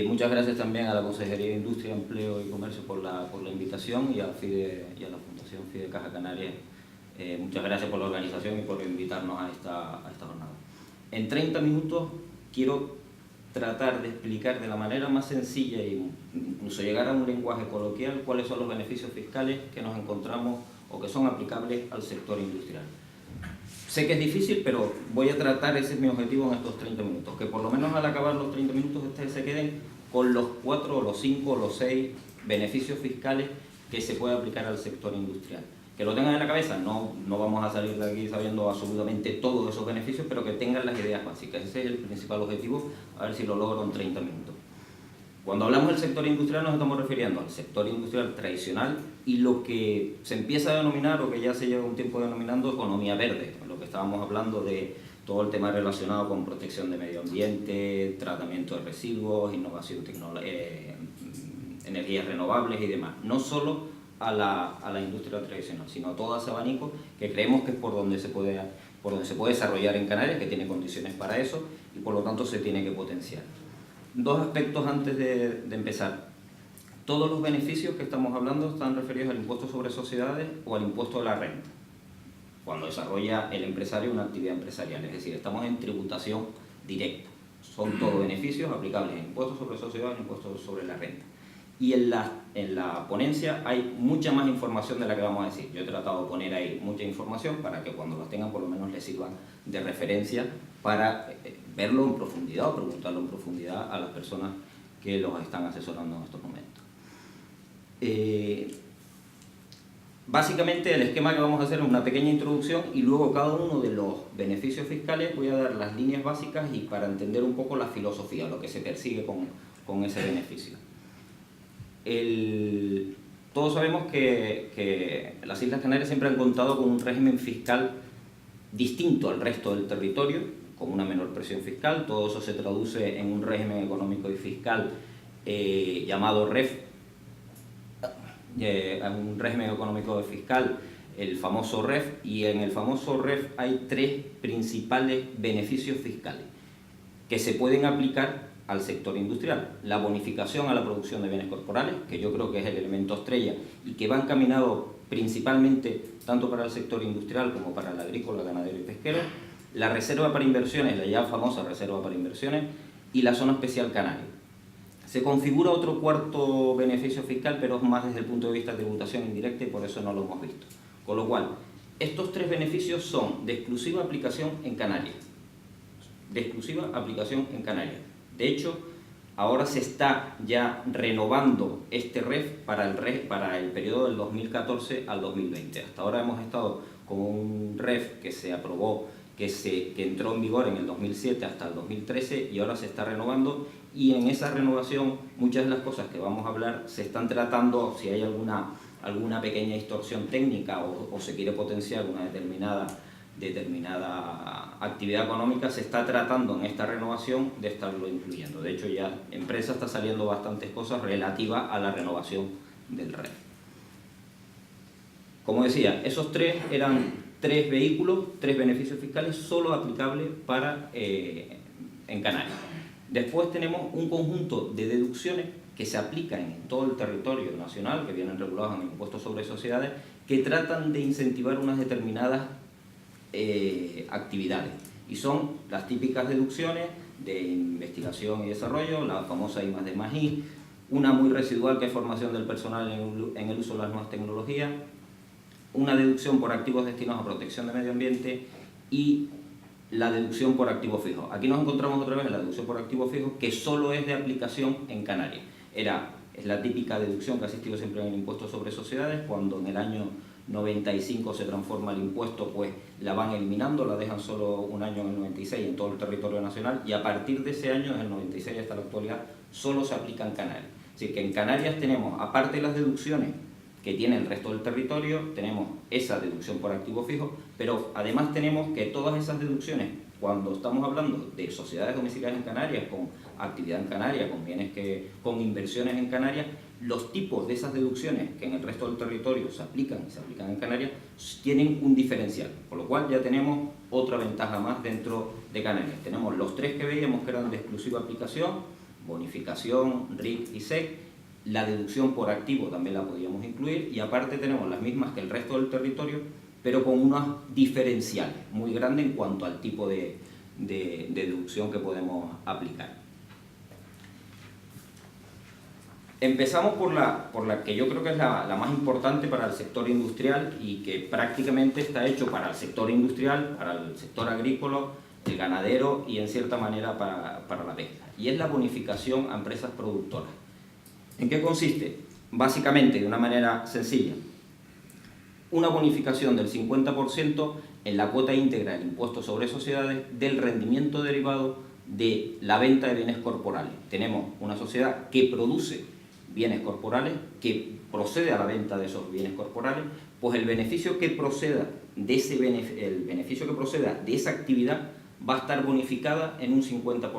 Muchas gracias también a la Consejería de Industria, Empleo y Comercio por la invitación y a FIDE y a la Fundación FIDE Caja Canaria. Muchas gracias por la organización y por invitarnos a esta jornada. En 30 minutos quiero tratar de explicar de la manera más sencilla e incluso llegar a un lenguaje coloquial cuáles son los beneficios fiscales que nos encontramos o que son aplicables al sector industrial. Sé que es difícil, pero voy a tratar, ese es mi objetivo en estos 30 minutos, que por lo menos al acabar los 30 minutos ustedes se queden con los 4, los 5, los 6 beneficios fiscales que se puede aplicar al sector industrial. Que lo tengan en la cabeza, no vamos a salir de aquí sabiendo absolutamente todos esos beneficios, pero que tengan las ideas básicas. Ese es el principal objetivo, a ver si lo logro en 30 minutos. Cuando hablamos del sector industrial nos estamos refiriendo al sector industrial tradicional y lo que se empieza a denominar, o que ya se lleva un tiempo denominando, economía verde, lo que estábamos hablando de todo el tema relacionado con protección de medio ambiente, tratamiento de residuos, innovación tecnológica, energías renovables y demás. No solo a la industria tradicional, sino a todo ese abanico que creemos que es por donde se puede desarrollar en Canarias, que tiene condiciones para eso y por lo tanto se tiene que potenciar. Dos aspectos antes de empezar. Todos los beneficios que estamos hablando están referidos al impuesto sobre sociedades o al impuesto a la renta, cuando desarrolla el empresario una actividad empresarial, es decir, estamos en tributación directa. Son todos beneficios aplicables en impuestos sobre sociedades y impuestos sobre la renta. Y en la ponencia hay mucha más información de la que vamos a decir. Yo he tratado de poner ahí mucha información para que cuando las tengan por lo menos les sirva de referencia para verlo en profundidad o preguntarlo en profundidad a las personas que los están asesorando en estos momentos. Básicamente el esquema que vamos a hacer es una pequeña introducción y luego cada uno de los beneficios fiscales voy a dar las líneas básicas y para entender un poco la filosofía, lo que se persigue con ese beneficio. Todos sabemos que las Islas Canarias siempre han contado con un régimen fiscal distinto al resto del territorio, con una menor presión fiscal. Todo eso se traduce en un régimen económico y fiscal llamado REF, un régimen económico y fiscal, el famoso REF, y en el famoso REF hay 3 principales beneficios fiscales que se pueden aplicar al sector industrial. La bonificación a la producción de bienes corporales, que yo creo que es el elemento estrella y que va encaminado principalmente tanto para el sector industrial como para el agrícola, ganadero y pesquero. La reserva para inversiones, la ya famosa reserva para inversiones, y la zona especial canaria. Se configura otro cuarto beneficio fiscal, pero es más desde el punto de vista de tributación indirecta y por eso no lo hemos visto. Con lo cual, estos 3 beneficios son de exclusiva aplicación en Canarias. De exclusiva aplicación en Canarias. De hecho, ahora se está ya renovando este REF para el periodo del 2014 al 2020. Hasta ahora hemos estado con un REF que se aprobó, que entró en vigor en el 2007 hasta el 2013 y ahora se está renovando, y en esa renovación muchas de las cosas que vamos a hablar se están tratando, si hay alguna pequeña distorsión técnica o se quiere potenciar una determinada actividad económica, se está tratando en esta renovación de estarlo incluyendo. De hecho, ya en prensa está saliendo bastantes cosas relativas a la renovación del REF. Como decía, esos 3 eran 3 vehículos, 3 beneficios fiscales solo aplicables en Canarias. Después tenemos un conjunto de deducciones que se aplican en todo el territorio nacional, que vienen regulados en el impuesto sobre sociedades, que tratan de incentivar unas determinadas actividades, y son las típicas deducciones de investigación y desarrollo, la famosa I+D+I, una muy residual que es formación del personal en el uso de las nuevas tecnologías, una deducción por activos destinados a protección de medio ambiente y la deducción por activos fijos. Aquí nos encontramos otra vez en la deducción por activos fijos, que solo es de aplicación en Canarias. Es la típica deducción que ha existido siempre en el impuesto sobre sociedades. Cuando en el año 95 se transforma el impuesto, pues la van eliminando, la dejan solo un año en el 96 en todo el territorio nacional, y a partir de ese año, desde el 96 hasta la actualidad, solo se aplica en Canarias. Así que en Canarias tenemos, aparte de las deducciones que tiene el resto del territorio, tenemos esa deducción por activo fijo, pero además tenemos que todas esas deducciones, cuando estamos hablando de sociedades domiciliadas en Canarias, con actividad en Canarias, con inversiones en Canarias, los tipos de esas deducciones que en el resto del territorio se aplican en Canarias, tienen un diferencial, por lo cual ya tenemos otra ventaja más dentro de Canarias. Tenemos los 3 que veíamos que eran de exclusiva aplicación, bonificación, RIC y SEC. La deducción por activo también la podíamos incluir, y aparte tenemos las mismas que el resto del territorio, pero con unos diferenciales muy grandes en cuanto al tipo de deducción que podemos aplicar. Empezamos por la que yo creo que es la más importante para el sector industrial y que prácticamente está hecho para el sector industrial, para el sector agrícola, el ganadero y en cierta manera para la pesca, y es la bonificación a empresas productoras. ¿En qué consiste? Básicamente, de una manera sencilla, una bonificación del 50% en la cuota íntegra del impuesto sobre sociedades del rendimiento derivado de la venta de bienes corporales. Tenemos una sociedad que produce bienes corporales, que procede a la venta de esos bienes corporales, pues el beneficio que proceda de esa actividad va a estar bonificada en un 50%.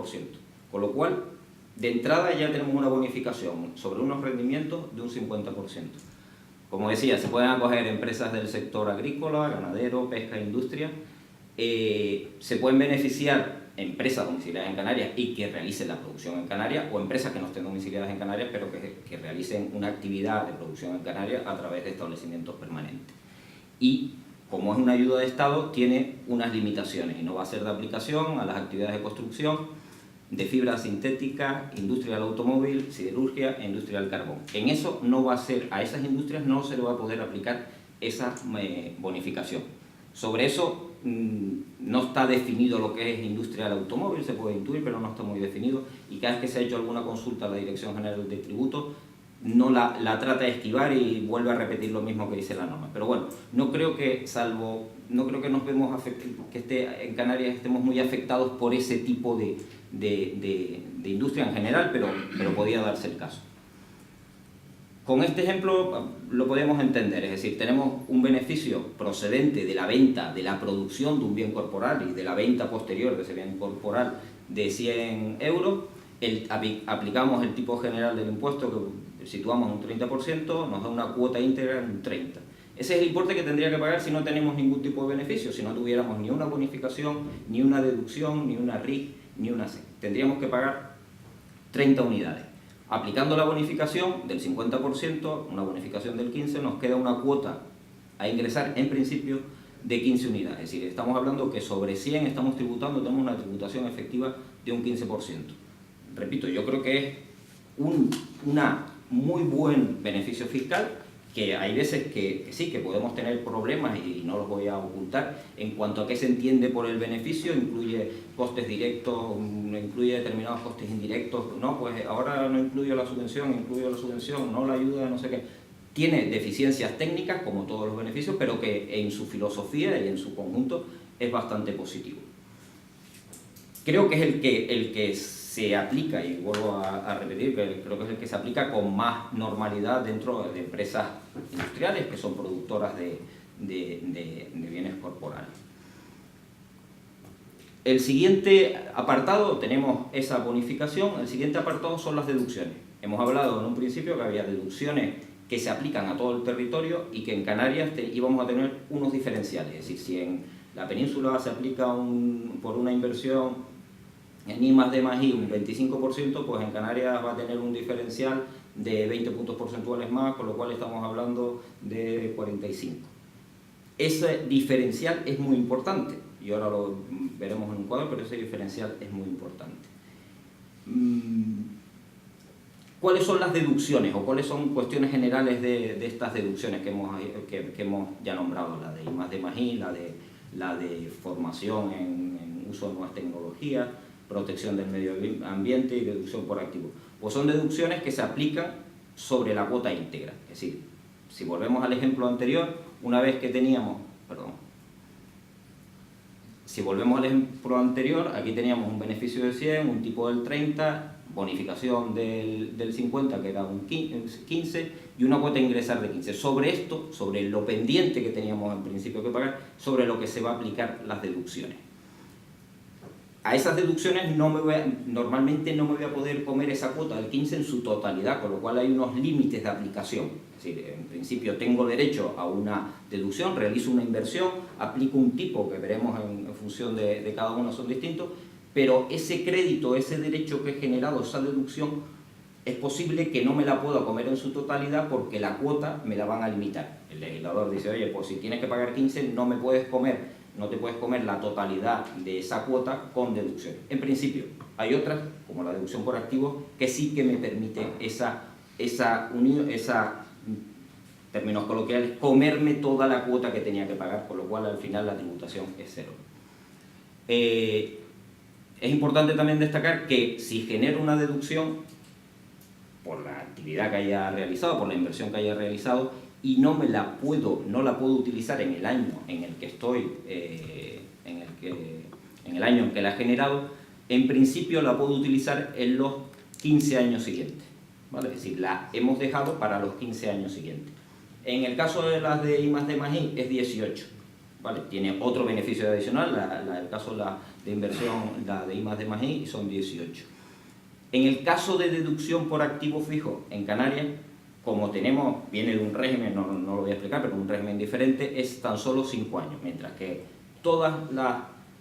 Con lo cual, de entrada ya tenemos una bonificación sobre unos rendimientos de un 50%. Como decía, se pueden acoger empresas del sector agrícola, ganadero, pesca e industria. Se pueden beneficiar empresas domiciliadas en Canarias y que realicen la producción en Canarias, o empresas que no estén domiciliadas en Canarias pero que realicen una actividad de producción en Canarias a través de establecimientos permanentes. Y como es una ayuda de Estado, tiene unas limitaciones y no va a ser de aplicación a las actividades de construcción, de fibra sintética, industria del automóvil, siderurgia e industria del carbón. En eso no va a ser, a esas industrias no se le va a poder aplicar esa bonificación. Sobre eso no está definido lo que es industria del automóvil, se puede intuir, pero no está muy definido, y cada vez que se ha hecho alguna consulta a la Dirección General de Tributos, no la trata de esquivar y vuelve a repetir lo mismo que dice la norma. Pero bueno, no creo que nos vemos en Canarias estemos muy afectados por ese tipo de industria en general, pero podía darse el caso. Con este ejemplo lo podemos entender, es decir, tenemos un beneficio procedente de la venta, de la producción de un bien corporal y de la venta posterior de ese bien corporal de 100 euros, aplicamos el tipo general del impuesto que situamos en un 30%, nos da una cuota íntegra en un 30%. Ese es el importe que tendría que pagar si no tenemos ningún tipo de beneficio, si no tuviéramos ni una bonificación, ni una deducción, ni una RIC, ni una SEC. Tendríamos que pagar 30 unidades. Aplicando la bonificación del 50%, una bonificación del 15%, nos queda una cuota a ingresar en principio de 15 unidades. Es decir, estamos hablando que sobre 100 estamos tributando, tenemos una tributación efectiva de un 15%. Repito, yo creo que es un muy buen beneficio fiscal, que hay veces que sí, que podemos tener problemas y no los voy a ocultar en cuanto a qué se entiende por el beneficio. Incluye costes directos, incluye determinados costes indirectos, no, pues ahora no incluyo la subvención, no la ayuda, no sé qué. Tiene deficiencias técnicas como todos los beneficios, pero que en su filosofía y en su conjunto es bastante positivo. Creo que es el que se aplica, y vuelvo a repetir, que creo que es el que se aplica con más normalidad dentro de empresas industriales que son productoras de bienes corporales. El siguiente apartado, tenemos esa bonificación, el siguiente apartado son las deducciones. Hemos hablado en un principio que había deducciones que se aplican a todo el territorio y que en Canarias íbamos a tener unos diferenciales. Es decir, si en la península se aplica por una inversión en I+D+I un 25%, pues en Canarias va a tener un diferencial de 20 puntos porcentuales más, con lo cual estamos hablando de 45. Ese diferencial es muy importante, y ahora lo veremos en un cuadro, pero ese diferencial es muy importante. ¿Cuáles son las deducciones o cuáles son cuestiones generales de estas deducciones que hemos ya nombrado? La de I+D+I, la de formación en uso de nuevas tecnologías, protección del medio ambiente y deducción por activo. Pues son deducciones que se aplican sobre la cuota íntegra. Es decir, si volvemos al ejemplo anterior, una vez que teníamos, si volvemos al ejemplo anterior, aquí teníamos un beneficio de 100, un tipo del 30, bonificación del 50, que era un 15, y una cuota a ingresar de 15. Sobre esto, sobre lo pendiente que teníamos en principio que pagar, sobre lo que se va a aplicar las deducciones. A esas deducciones normalmente no me voy a poder comer esa cuota del 15 en su totalidad, con lo cual hay unos límites de aplicación. Es decir, en principio tengo derecho a una deducción, realizo una inversión, aplico un tipo que veremos en función de cada uno, son distintos, pero ese crédito, ese derecho que he generado, esa deducción, es posible que no me la pueda comer en su totalidad porque la cuota me la van a limitar. El legislador dice, oye, pues si tienes que pagar 15, no te puedes comer la totalidad de esa cuota con deducción. En principio, hay otras, como la deducción por activos, que sí que me permite esa términos coloquiales, comerme toda la cuota que tenía que pagar, con lo cual al final la tributación es cero. Es importante también destacar que si genero una deducción por la actividad que haya realizado, por la inversión que haya realizado, y no la puedo utilizar en el año en el que estoy, en el año en que la he generado, en principio la puedo utilizar en los 15 años siguientes, ¿vale? Es decir, la hemos dejado para los 15 años siguientes. En el caso de las de I+D+I es 18, ¿vale? Tiene otro beneficio adicional, el caso de inversión, la de I+D+I son 18. En el caso de deducción por activo fijo en Canarias, como viene de un régimen, no lo voy a explicar, pero un régimen diferente, es tan solo 5 años, mientras que todas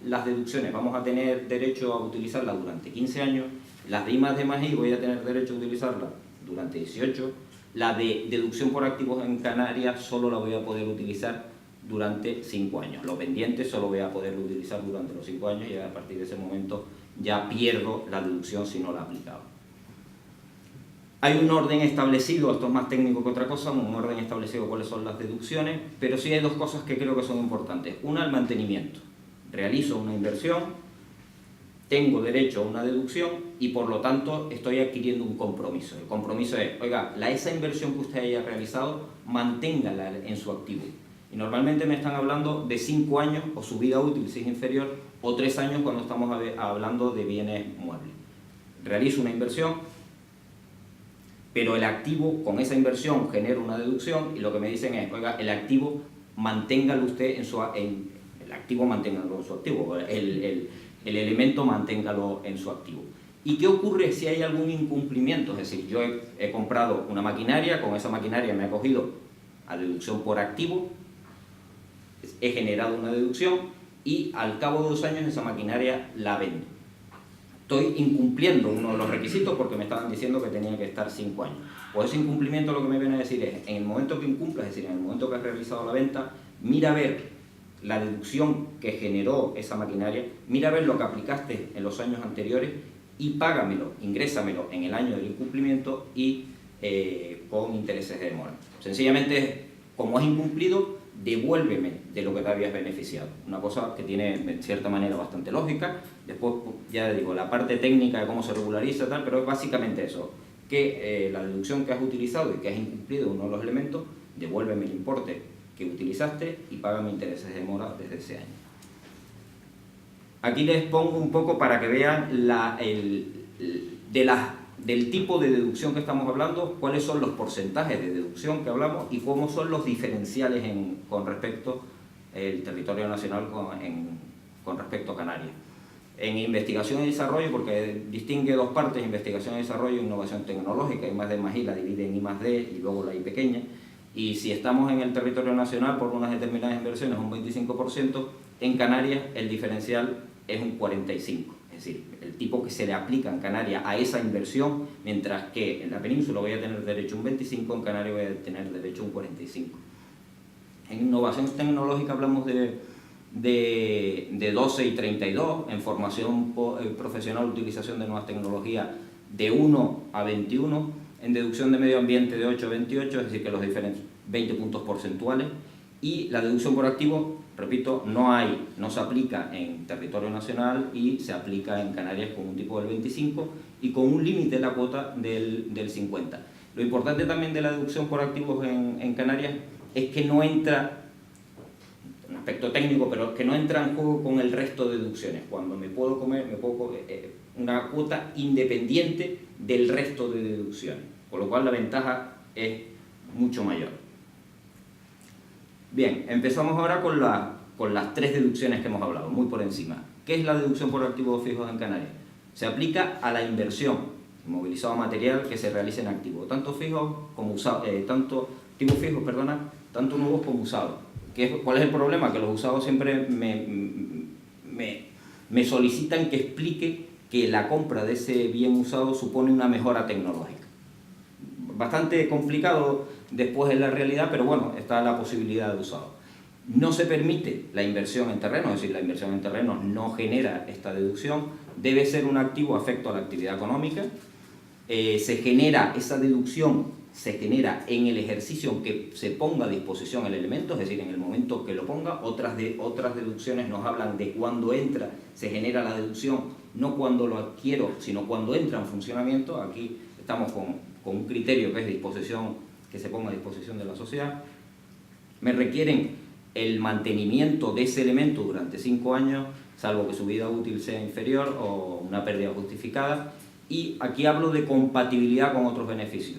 las deducciones vamos a tener derecho a utilizarlas durante 15 años, las de I+D+I voy a tener derecho a utilizarlas durante 18, la de deducción por activos en Canarias solo la voy a poder utilizar durante 5 años. Los pendientes solo voy a poder utilizar durante los 5 años y a partir de ese momento ya pierdo la deducción si no la he aplicado. Hay un orden establecido, esto es más técnico que otra cosa, un orden establecido cuáles son las deducciones, pero sí hay dos cosas que creo que son importantes. Una, el mantenimiento. Realizo una inversión, tengo derecho a una deducción y por lo tanto estoy adquiriendo un compromiso. El compromiso es, oiga, esa inversión que usted haya realizado, manténgala en su activo. Y normalmente me están hablando de 5 años o su vida útil si es inferior, o 3 años cuando estamos hablando de bienes muebles. Realizo una inversión, pero el activo, con esa inversión, genera una deducción y lo que me dicen es, oiga, el activo manténgalo usted el activo manténgalo en su activo, el elemento manténgalo en su activo. ¿Y qué ocurre si hay algún incumplimiento? Es decir, yo he comprado una maquinaria, con esa maquinaria me he acogido a deducción por activo, he generado una deducción y al cabo de 2 años esa maquinaria la vendo. Estoy incumpliendo uno de los requisitos porque me estaban diciendo que tenía que estar 5 años. Pues ese incumplimiento lo que me viene a decir es, en el momento que incumplas, es decir, en el momento que has realizado la venta, mira a ver la deducción que generó esa maquinaria, mira a ver lo que aplicaste en los años anteriores y págamelo, ingrésamelo en el año del incumplimiento y con intereses de demora. Sencillamente, como has incumplido, devuélveme de lo que te habías beneficiado. Una cosa que tiene, en cierta manera, bastante lógica. Después, ya digo, la parte técnica de cómo se regulariza, tal, pero es básicamente eso, que la deducción que has utilizado y que has incumplido uno de los elementos, devuélveme el importe que utilizaste y págame intereses de demora desde ese año. Aquí les pongo un poco para que vean del tipo de deducción que estamos hablando, cuáles son los porcentajes de deducción que hablamos y cómo son los diferenciales con respecto al territorio nacional con respecto a Canarias. En investigación y desarrollo, porque distingue dos partes, investigación y desarrollo e innovación tecnológica, I+D+I la divide en I+D y luego la I pequeña, y si estamos en el territorio nacional por unas determinadas inversiones un 25%, en Canarias el diferencial es un 45%. Es decir, el tipo que se le aplica en Canarias a esa inversión, mientras que en la península voy a tener derecho a un 25%, en Canarias voy a tener derecho a un 45%. En innovación tecnológica hablamos de 12 y 32, en formación profesional, utilización de nuevas tecnologías de 1 a 21, en deducción de medio ambiente de 8 a 28, es decir, que los diferentes 20 puntos porcentuales, y la deducción por activo, repito, no se aplica en territorio nacional y se aplica en Canarias con un tipo del 25 y con un límite de la cuota del 50. Lo importante también de la deducción por activos en Canarias es que no entra, un aspecto técnico, pero que no entra en juego con el resto de deducciones. Cuando me puedo comer una cuota independiente del resto de deducciones, con lo cual la ventaja es mucho mayor. Bien, empezamos ahora con las 3 deducciones que hemos hablado, muy por encima. ¿Qué es la deducción por activos fijos en Canarias? Se aplica a la inversión inmovilizado material que se realice en activos, tanto fijos como usados, tanto nuevos como usados. ¿Cuál es el problema? Que los usados siempre me me solicitan que explique que la compra de ese bien usado supone una mejora tecnológica. Bastante complicado después en la realidad, pero bueno, está la posibilidad de usado. No se permite la inversión en terrenos, es decir, la inversión en terrenos no genera esta deducción, debe ser un activo afecto a la actividad económica, se genera esa deducción, se genera en el ejercicio en que se ponga a disposición el elemento, es decir, en el momento que lo ponga. Otras deducciones nos hablan de cuando entra, se genera la deducción, no cuando lo adquiero, sino cuando entra en funcionamiento. Aquí estamos con un criterio que es disposición, que se ponga a disposición de la sociedad. Me requieren el mantenimiento de ese elemento durante 5 años, salvo que su vida útil sea inferior o una pérdida justificada. Y aquí hablo de compatibilidad con otros beneficios.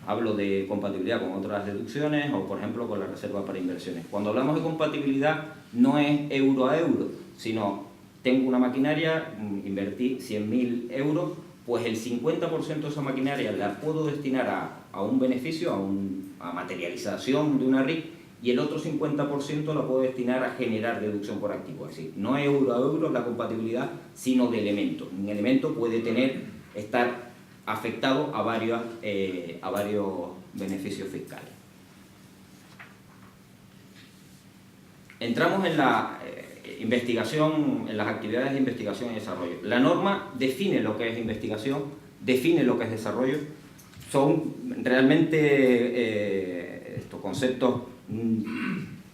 Hablo de compatibilidad con otras deducciones o, por ejemplo, con la reserva para inversiones. Cuando hablamos de compatibilidad, no es euro a euro, sino tengo una maquinaria, invertí 100.000 euros, pues el 50% de esa maquinaria la puedo destinar a un beneficio, a materialización de una RIC, y el otro 50% la puedo destinar a generar deducción por activo. Es decir, no es euro a euro la compatibilidad, sino de elemento. Un elemento puede estar afectado a varios beneficios fiscales. Entramos en la investigación, en las actividades de investigación y desarrollo. La norma define lo que es investigación, define lo que es desarrollo. Son realmente estos conceptos,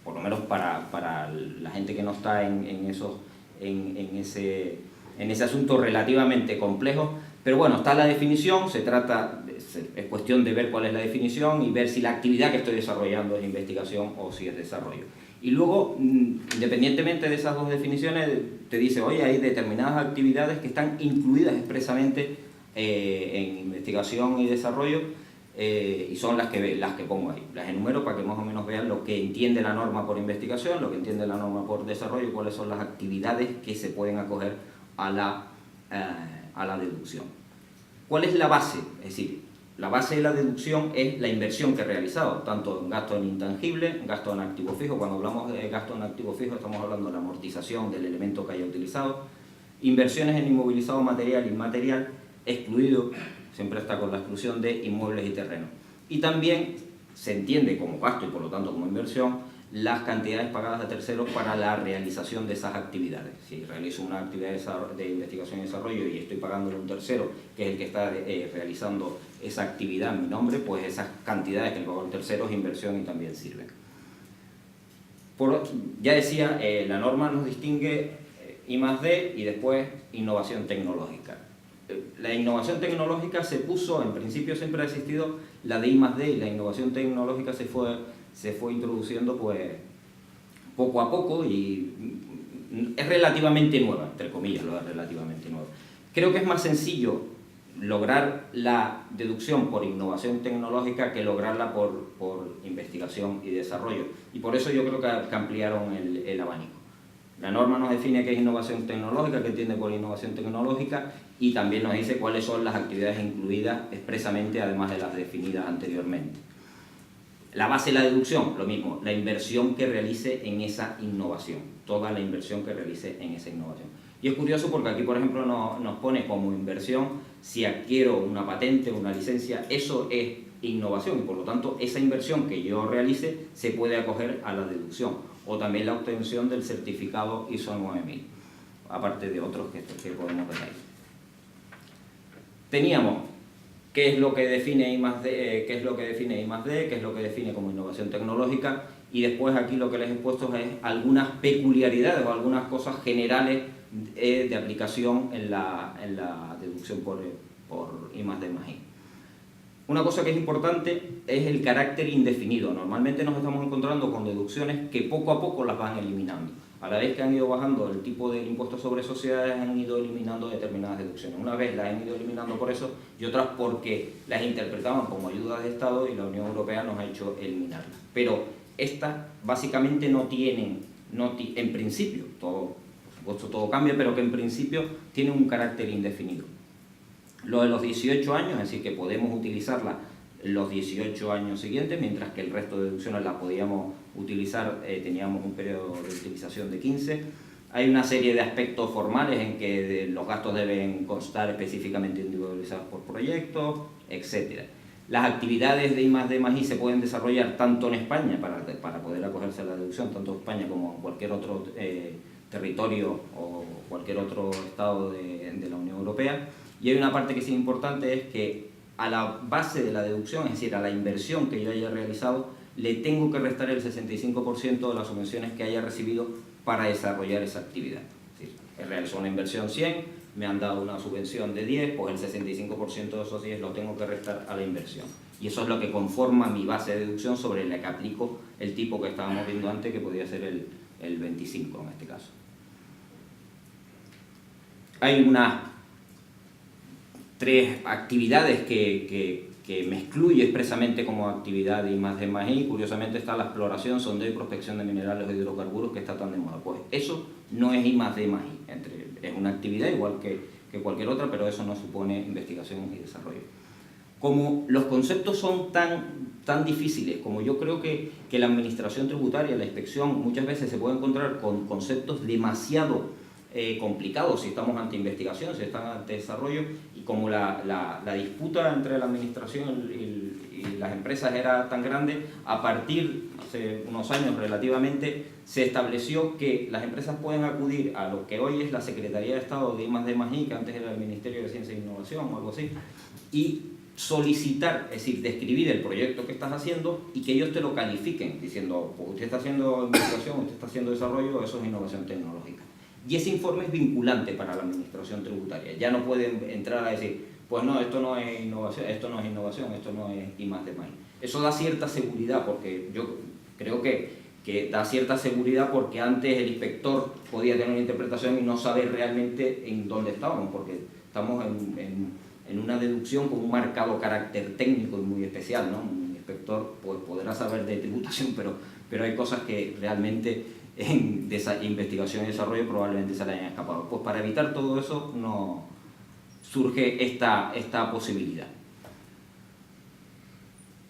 por lo menos para la gente que no está en ese asunto, relativamente complejos. Pero bueno, está la definición, es cuestión de ver cuál es la definición y ver si la actividad que estoy desarrollando es investigación o si es desarrollo. Y luego, independientemente de esas dos definiciones, te dice, oye, hay determinadas actividades que están incluidas expresamente en investigación y desarrollo, y son las que pongo ahí. Las enumero para que más o menos vean lo que entiende la norma por investigación, lo que entiende la norma por desarrollo y cuáles son las actividades que se pueden acoger a la deducción. ¿Cuál es la base? Es decir, la base de la deducción es la inversión que he realizado, tanto en gasto en intangible, gasto en activo fijo. Cuando hablamos de gasto en activo fijo estamos hablando de la amortización del elemento que haya utilizado, inversiones en inmovilizado material e inmaterial, excluido, siempre está con la exclusión de inmuebles y terrenos. Y también se entiende como gasto y por lo tanto como inversión las cantidades pagadas a terceros para la realización de esas actividades. Si realizo una actividad de investigación y desarrollo y estoy pagándole a un tercero, que es el que está realizando esa actividad en mi nombre, pues esas cantidades que le pago al tercero es inversión y también sirven. Ya decía, la norma nos distingue I+D y después innovación tecnológica. La innovación tecnológica se puso, en principio siempre ha existido la de I+D, y la innovación tecnológica se fue introduciendo pues poco a poco y es relativamente nueva, entre comillas, lo es relativamente nueva. Creo que es más sencillo lograr la deducción por innovación tecnológica que lograrla por investigación y desarrollo, y por eso yo creo que ampliaron el abanico. La norma nos define qué es innovación tecnológica, qué entiende por innovación tecnológica, y también nos dice cuáles son las actividades incluidas expresamente, además de las definidas anteriormente. La base de la deducción, lo mismo, la inversión que realice en esa innovación, toda la inversión que realice en esa innovación. Y es curioso porque aquí, por ejemplo, nos pone como inversión si adquiero una patente, una licencia, eso es innovación y por lo tanto esa inversión que yo realice se puede acoger a la deducción, o también la obtención del certificado ISO 9000, aparte de otros que podemos ver ahí. Teníamos qué es lo que define I+D, qué es lo que define como innovación tecnológica, y después aquí lo que les he puesto es algunas peculiaridades o algunas cosas generales de aplicación en la deducción por I+D+I. Una cosa que es importante es el carácter indefinido. Normalmente nos estamos encontrando con deducciones que poco a poco las van eliminando. A la vez que han ido bajando el tipo del impuesto sobre sociedades, han ido eliminando determinadas deducciones. Una vez las han ido eliminando por eso y otras porque las interpretaban como ayudas de Estado y la Unión Europea nos ha hecho eliminarlas. Pero estas básicamente no tienen, en principio, por supuesto todo cambia, pero que en principio tienen un carácter indefinido. Lo de los 18 años, es decir, que podemos utilizarla los 18 años siguientes, mientras que el resto de deducciones las podíamos utilizar, teníamos un periodo de utilización de 15. Hay una serie de aspectos formales en que los gastos deben constar específicamente individualizados por proyecto, etc. Las actividades de I+D+I se pueden desarrollar tanto en España, para poder acogerse a la deducción, tanto en España como en cualquier otro territorio o cualquier otro estado de la Unión Europea. Y hay una parte que sí es importante, es que a la base de la deducción, es decir, a la inversión que yo haya realizado, le tengo que restar el 65% de las subvenciones que haya recibido para desarrollar esa actividad. Es decir, he realizado una inversión 100, me han dado una subvención de 10, pues el 65% de esos 10 lo tengo que restar a la inversión. Y eso es lo que conforma mi base de deducción sobre la que aplico el tipo que estábamos viendo antes, que podía ser el 25 en este caso. Hay unas 3 actividades que me excluye expresamente como actividad de I+D+I. Curiosamente está la exploración, sondeo y prospección de minerales o hidrocarburos, que está tan de moda. Pues eso no es I+D+I. Es una actividad igual que cualquier otra, pero eso no supone investigación y desarrollo. Como los conceptos son tan difíciles, como yo creo que la administración tributaria, la inspección, muchas veces se puede encontrar con conceptos demasiado complicados si estamos ante investigación, si estamos ante desarrollo, y como la disputa entre la administración y las empresas era tan grande, a partir, hace unos años relativamente, se estableció que las empresas pueden acudir a lo que hoy es la Secretaría de Estado de I+D+I, que antes era el Ministerio de Ciencia e Innovación o algo así, y solicitar, es decir, describir el proyecto que estás haciendo y que ellos te lo califiquen, diciendo, pues usted está haciendo investigación, usted está haciendo desarrollo, eso es innovación tecnológica. Y ese informe es vinculante para la administración tributaria. Ya no pueden entrar a decir, pues no, esto no es innovación, esto no es innovación, esto no es I+D+I. Eso da cierta seguridad, porque yo creo que da cierta seguridad, porque antes el inspector podía tener una interpretación y no saber realmente en dónde estábamos, porque estamos en una deducción con un marcado carácter técnico y muy especial, ¿no? Un inspector pues, podrá saber de tributación, pero hay cosas que realmente en investigación y desarrollo probablemente se le hayan escapado. Pues para evitar todo eso surge esta posibilidad.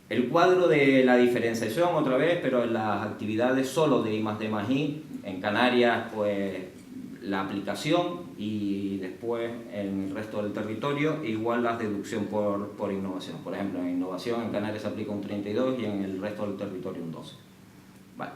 El cuadro de la diferenciación otra vez, pero en las actividades solo de I+D+I, en Canarias pues la aplicación y después en el resto del territorio igual la deducción por innovación. Por ejemplo, en innovación en Canarias se aplica un 32 y en el resto del territorio un 12. Vale.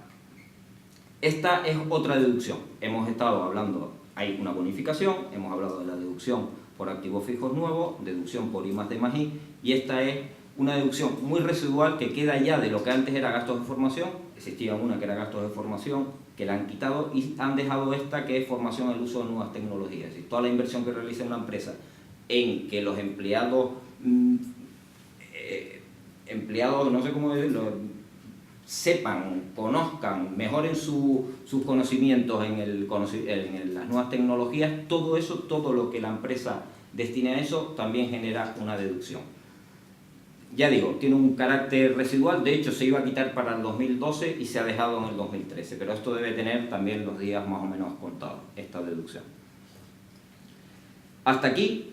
Esta es otra deducción. Hemos estado hablando, hay una bonificación, hemos hablado de la deducción por activos fijos nuevos, deducción por I+D+I, y esta es una deducción muy residual que queda ya de lo que antes era gastos de formación. Existía una que era gastos de formación, que la han quitado y han dejado esta que es formación al uso de nuevas tecnologías. Es decir, toda la inversión que realiza una empresa en que los empleados, no sé cómo decirlo, sepan, conozcan, mejoren sus conocimientos en las nuevas tecnologías, todo eso, todo lo que la empresa destina a eso, también genera una deducción. Ya digo, tiene un carácter residual, de hecho se iba a quitar para el 2012 y se ha dejado en el 2013, pero esto debe tener también los días más o menos contados, esta deducción. Hasta aquí,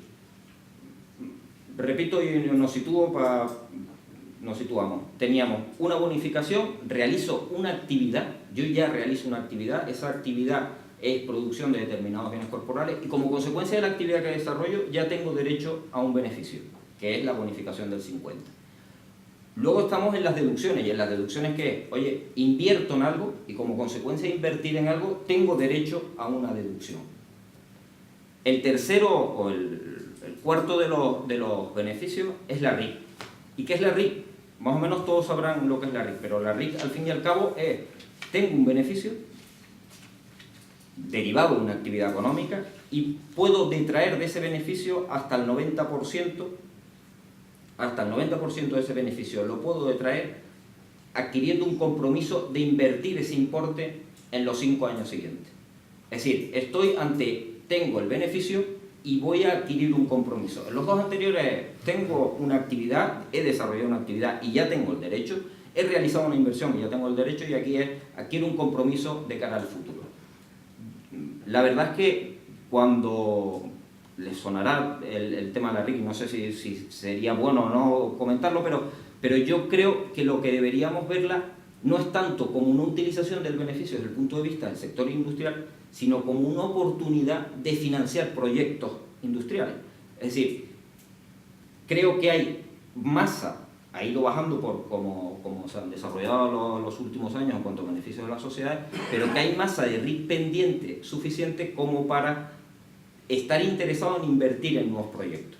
repito y nos situamos. Teníamos una bonificación, realizo una actividad, yo ya realizo una actividad, esa actividad es producción de determinados bienes corporales y como consecuencia de la actividad que desarrollo ya tengo derecho a un beneficio, que es la bonificación del 50%. Luego estamos en las deducciones, y en las deducciones que es, oye, invierto en algo y como consecuencia de invertir en algo tengo derecho a una deducción. El tercero o el cuarto de los beneficios es la RIC. ¿Y qué es la RIC? Más o menos todos sabrán lo que es la RIC, pero la RIC al fin y al cabo es, tengo un beneficio derivado de una actividad económica y puedo detraer de ese beneficio hasta el 90%, de ese beneficio lo puedo detraer adquiriendo un compromiso de invertir ese importe en los 5 años siguientes. Es decir, tengo el beneficio y voy a adquirir un compromiso. En los dos anteriores tengo una actividad, he desarrollado una actividad y ya tengo el derecho, he realizado una inversión y ya tengo el derecho, y aquí es adquiero un compromiso de cara al futuro. La verdad es que cuando les sonará el tema de la RIC, no sé si sería bueno o no comentarlo, pero yo creo que lo que deberíamos verla no es tanto como una utilización del beneficio desde el punto de vista del sector industrial, sino como una oportunidad de financiar proyectos industriales. Es decir, creo que hay masa, ha ido bajando por como se han desarrollado los últimos años en cuanto a beneficios de la sociedad, pero que hay masa de RIC pendiente suficiente como para estar interesado en invertir en nuevos proyectos.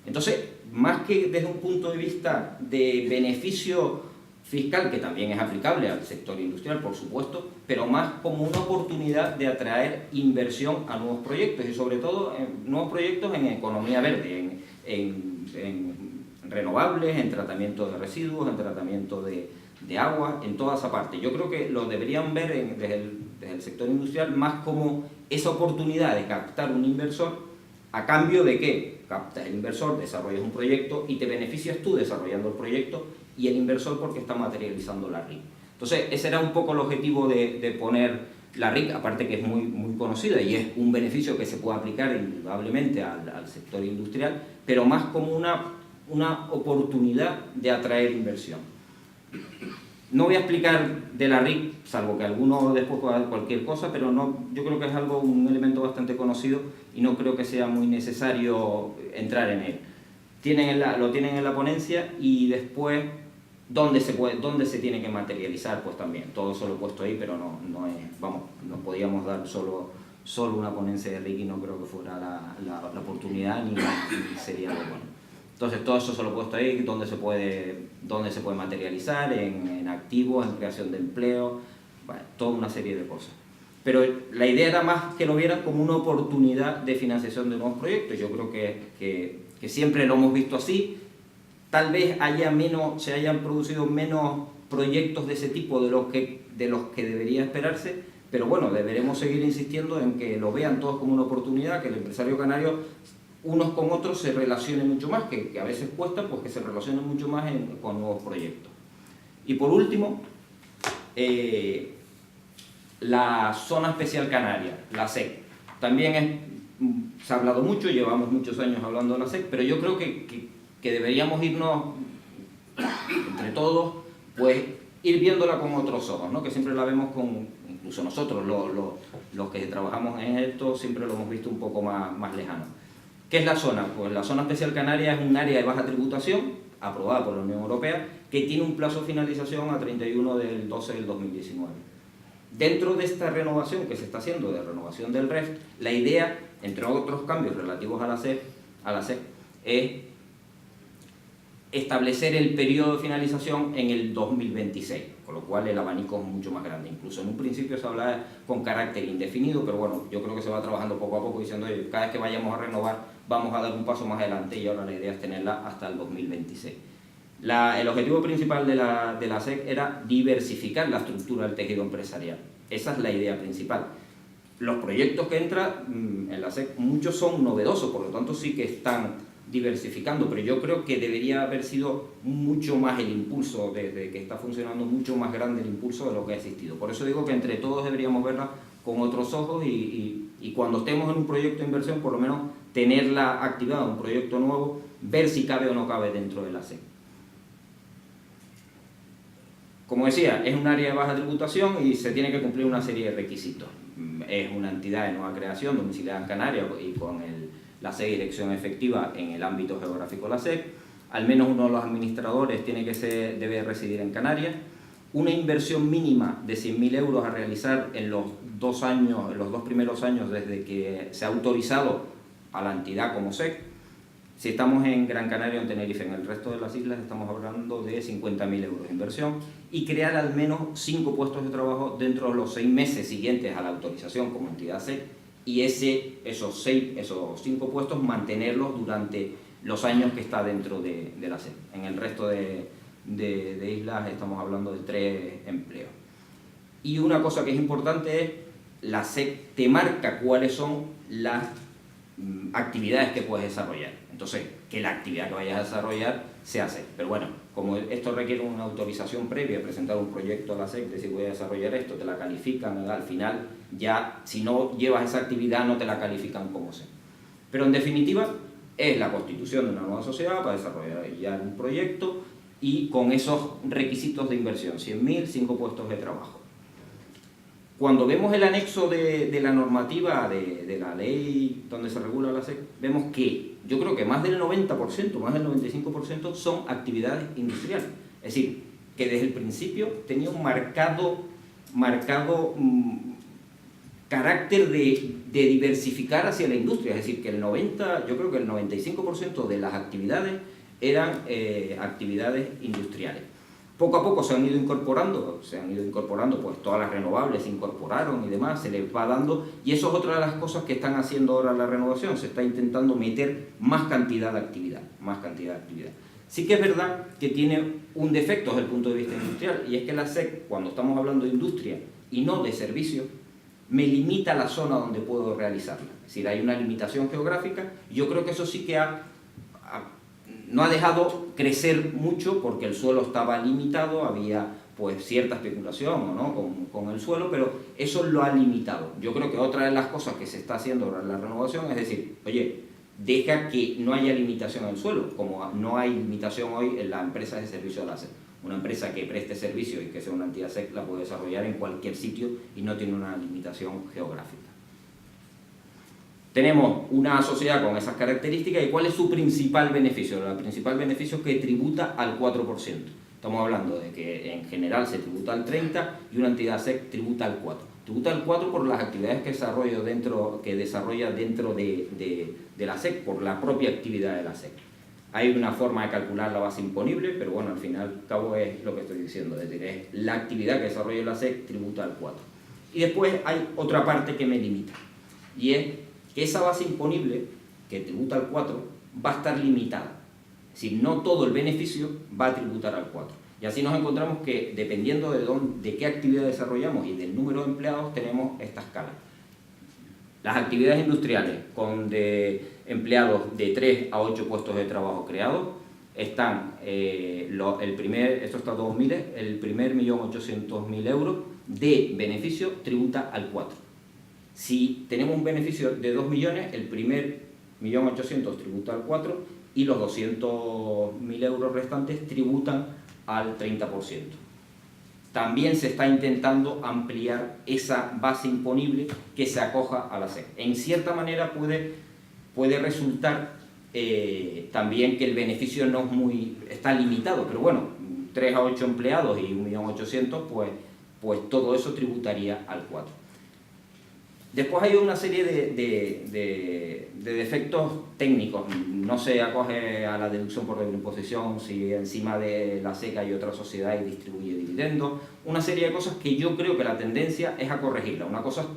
Entonces, más que desde un punto de vista de beneficio fiscal, que también es aplicable al sector industrial, por supuesto, pero más como una oportunidad de atraer inversión a nuevos proyectos, y sobre todo en nuevos proyectos en economía verde, en renovables, en tratamiento de residuos, en tratamiento de agua, en toda esa parte. Yo creo que lo deberían ver desde el sector industrial más como esa oportunidad de captar un inversor, a cambio de que captas el inversor, desarrollas un proyecto y te beneficias tú desarrollando el proyecto y el inversor porque está materializando la RIC. Entonces, ese era un poco el objetivo de poner la RIC, aparte que es muy conocida y es un beneficio que se puede aplicar indudablemente al sector industrial, pero más como una oportunidad de atraer inversión. No voy a explicar de la RIC, salvo que alguno después pueda dar cualquier cosa, pero no, yo creo que es un elemento bastante conocido y no creo que sea muy necesario entrar en él. Lo tienen en la ponencia y después ¿dónde se tiene que materializar? Pues también, todo eso lo he puesto ahí, pero no es, vamos, no podíamos dar solo una ponencia de RIC y no creo que fuera la oportunidad ni sería lo bueno. Entonces todo eso se lo he puesto ahí, dónde se puede materializar, en activos, en creación de empleo, bueno, toda una serie de cosas. Pero la idea era más que lo vieran como una oportunidad de financiación de nuevos proyectos. Yo creo que siempre lo hemos visto así. Tal vez se hayan producido menos proyectos de ese tipo de los que debería esperarse, pero bueno, deberemos seguir insistiendo en que lo vean todos como una oportunidad, que el empresario canario unos con otros se relacionen mucho más, que a veces cuesta, pues que se relacionen mucho más con nuevos proyectos. Y por último, la Zona Especial Canaria, la SEC. También se ha hablado mucho, llevamos muchos años hablando de la SEC, pero yo creo que deberíamos irnos, entre todos, pues ir viéndola con otros ojos, ¿no? Que siempre la vemos incluso nosotros, los que trabajamos en esto, siempre lo hemos visto un poco más lejano. ¿Qué es la zona? Pues la Zona Especial Canaria es un área de baja tributación, aprobada por la Unión Europea, que tiene un plazo de finalización a 31 del 12 del 2019. Dentro de esta renovación que se está haciendo, de renovación del REF, la idea, entre otros cambios relativos a la SEC, es establecer el periodo de finalización en el 2026, con lo cual el abanico es mucho más grande. Incluso en un principio se hablaba con carácter indefinido, pero bueno, yo creo que se va trabajando poco a poco diciendo, oye, cada vez que vayamos a renovar vamos a dar un paso más adelante y ahora la idea es tenerla hasta el 2026. El objetivo principal de la SEC era diversificar la estructura del tejido empresarial. Esa es la idea principal. Los proyectos que entran en la SEC, muchos son novedosos, por lo tanto sí que están diversificando, pero yo creo que debería haber sido mucho más el impulso, desde que está funcionando, mucho más grande el impulso de lo que ha existido. Por eso digo que entre todos deberíamos verla con otros ojos y cuando estemos en un proyecto de inversión, por lo menos tenerla activada, un proyecto nuevo, ver si cabe o no cabe dentro de la SEC. Como decía, es un área de baja tributación y se tiene que cumplir una serie de requisitos. Es una entidad de nueva creación, domiciliada en Canarias y con la sede de dirección efectiva en el ámbito geográfico de la SEC. Al menos uno de los administradores debe residir en Canarias. Una inversión mínima de 100.000 euros a realizar en los dos primeros años desde que se ha autorizado a la entidad como SEC. Si estamos en Gran Canaria o en Tenerife, en el resto de las islas estamos hablando de 50.000 euros de inversión y crear al menos 5 puestos de trabajo dentro de los 6 meses siguientes a la autorización como entidad SEC y esos 5 puestos mantenerlos durante los años que está dentro de la SEC. En el resto de islas estamos hablando de 3 empleos. Y una cosa que es importante es la SEC te marca cuáles son las actividades que puedes desarrollar. Entonces, que la actividad que vayas a desarrollar se hace. Pero bueno, como esto requiere una autorización previa, presentar un proyecto a la SEC, decir voy a desarrollar esto, te la califican, al final ya si no llevas esa actividad no te la califican como SEC. Pero en definitiva es la constitución de una nueva sociedad para desarrollar un proyecto y con esos requisitos de inversión, 100.000, 5 puestos de trabajo. Cuando vemos el anexo de la normativa de la ley donde se regula la SEC, vemos que yo creo que más del 90%, más del 95% son actividades industriales. Es decir, que desde el principio tenía un marcado carácter de diversificar hacia la industria. Es decir, que yo creo que el 95% de las actividades eran actividades industriales. Poco a poco se han ido incorporando pues todas las renovables se incorporaron y demás, se les va dando, y eso es otra de las cosas que están haciendo ahora la renovación, se está intentando meter más cantidad de actividad. Sí que es verdad que tiene un defecto desde el punto de vista industrial, y es que la SEC, cuando estamos hablando de industria y no de servicios, me limita la zona donde puedo realizarla. Es decir, hay una limitación geográfica, y yo creo que eso sí que no ha dejado crecer mucho porque el suelo estaba limitado, había pues cierta especulación, ¿no?, con el suelo, pero eso lo ha limitado. Yo creo que otra de las cosas que se está haciendo ahora en la renovación es decir, oye, deja que no haya limitación en el suelo, como no hay limitación hoy en las empresas de servicio de la SEC. Una empresa que preste servicio y que sea una entidad SEC la puede desarrollar en cualquier sitio y no tiene una limitación geográfica. Tenemos una sociedad con esas características, y ¿cuál es su principal beneficio? El principal beneficio es que tributa al 4%. Estamos hablando de que en general se tributa al 30% y una entidad SEC tributa al 4%. Tributa al 4% por las actividades que desarrolla dentro de la SEC, por la propia actividad de la SEC. Hay una forma de calcular la base imponible, pero bueno, al final y al cabo es lo que estoy diciendo, es decir, es la actividad que desarrolla la SEC tributa al 4%. Y después hay otra parte que me limita, y es que esa base imponible, que tributa al 4%, va a estar limitada. Es decir, no todo el beneficio va a tributar al 4%. Y así nos encontramos que, dependiendo de qué actividad desarrollamos y del número de empleados, tenemos esta escala. Las actividades industriales con empleados de 3 a 8 puestos de trabajo creados, están, esto está a 2.000, el primer 1.800.000 euros de beneficio tributa al 4%. Si tenemos un beneficio de 2 millones, el primer 1.800.000 tributa al 4% y los 200.000 euros restantes tributan al 30%. También se está intentando ampliar esa base imponible que se acoja a la SEC. En cierta manera puede resultar también que el beneficio no está limitado, pero bueno, 3 a 8 empleados y 1.800.000, pues todo eso tributaría al 4%. Después hay una serie de defectos técnicos. No se acoge a la deducción por imposición si encima de la SEC hay otra sociedad y distribuye dividendos. Una serie de cosas que yo creo que la tendencia es a corregirla. Una cosa es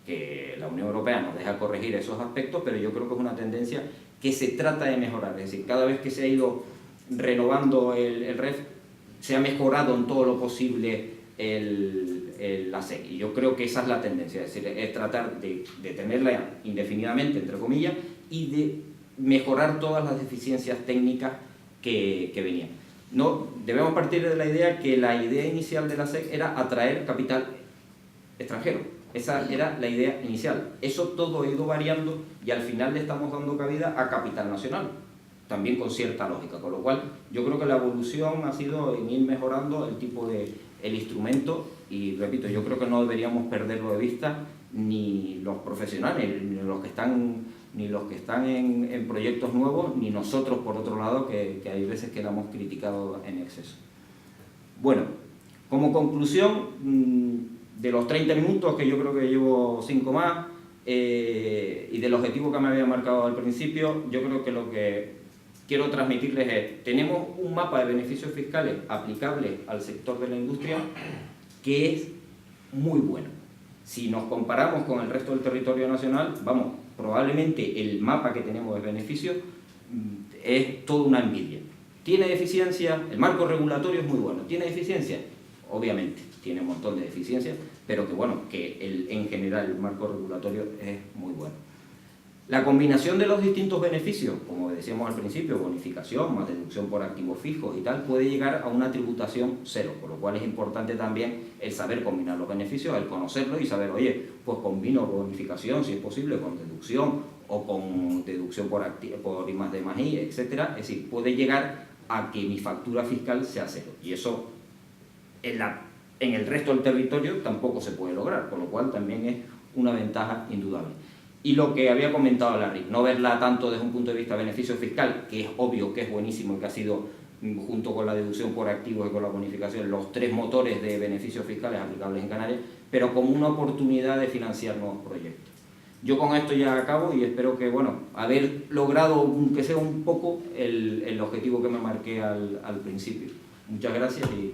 que la Unión Europea nos deja corregir esos aspectos, pero yo creo que es una tendencia que se trata de mejorar. Es decir, cada vez que se ha ido renovando el REF, se ha mejorado en todo lo posible la SEC, y yo creo que esa es la tendencia, es decir, es tratar de tenerla indefinidamente, entre comillas, y de mejorar todas las deficiencias técnicas que venían. No, debemos partir de la idea que la idea inicial de la SEC era atraer capital extranjero. Esa era la idea inicial. Eso todo ha ido variando y al final le estamos dando cabida a capital nacional, también con cierta lógica, con lo cual yo creo que la evolución ha sido en ir mejorando el instrumento, y repito, yo creo que no deberíamos perderlo de vista ni los profesionales, ni los que están en proyectos nuevos, ni nosotros por otro lado, que hay veces que la hemos criticado en exceso. Bueno, como conclusión de los 30 minutos, que yo creo que llevo 5 más, y del objetivo que me había marcado al principio, yo creo que lo que quiero transmitirles es: tenemos un mapa de beneficios fiscales aplicable al sector de la industria que es muy bueno. Si nos comparamos con el resto del territorio nacional, vamos, probablemente el mapa que tenemos de beneficios es toda una envidia. ¿Tiene deficiencias? El marco regulatorio es muy bueno. ¿Tiene deficiencias? Obviamente, tiene un montón de deficiencias, pero que bueno, que en general el marco regulatorio es muy bueno. La combinación de los distintos beneficios, como decíamos al principio, bonificación, más deducción por activos fijos y tal, puede llegar a una tributación cero, por lo cual es importante también el saber combinar los beneficios, el conocerlos y saber, oye, pues combino bonificación, si es posible, con deducción o con deducción por I+D+I, etc. Es decir, puede llegar a que mi factura fiscal sea cero. Y eso en el resto del territorio tampoco se puede lograr, con lo cual también es una ventaja indudable. Y lo que había comentado Larry, no verla tanto desde un punto de vista de beneficio fiscal, que es obvio que es buenísimo y que ha sido, junto con la deducción por activos y con la bonificación, los 3 motores de beneficios fiscales aplicables en Canarias, pero como una oportunidad de financiar nuevos proyectos. Yo con esto ya acabo y espero que, bueno, haber logrado, aunque sea un poco, el objetivo que me marqué al principio. Muchas gracias y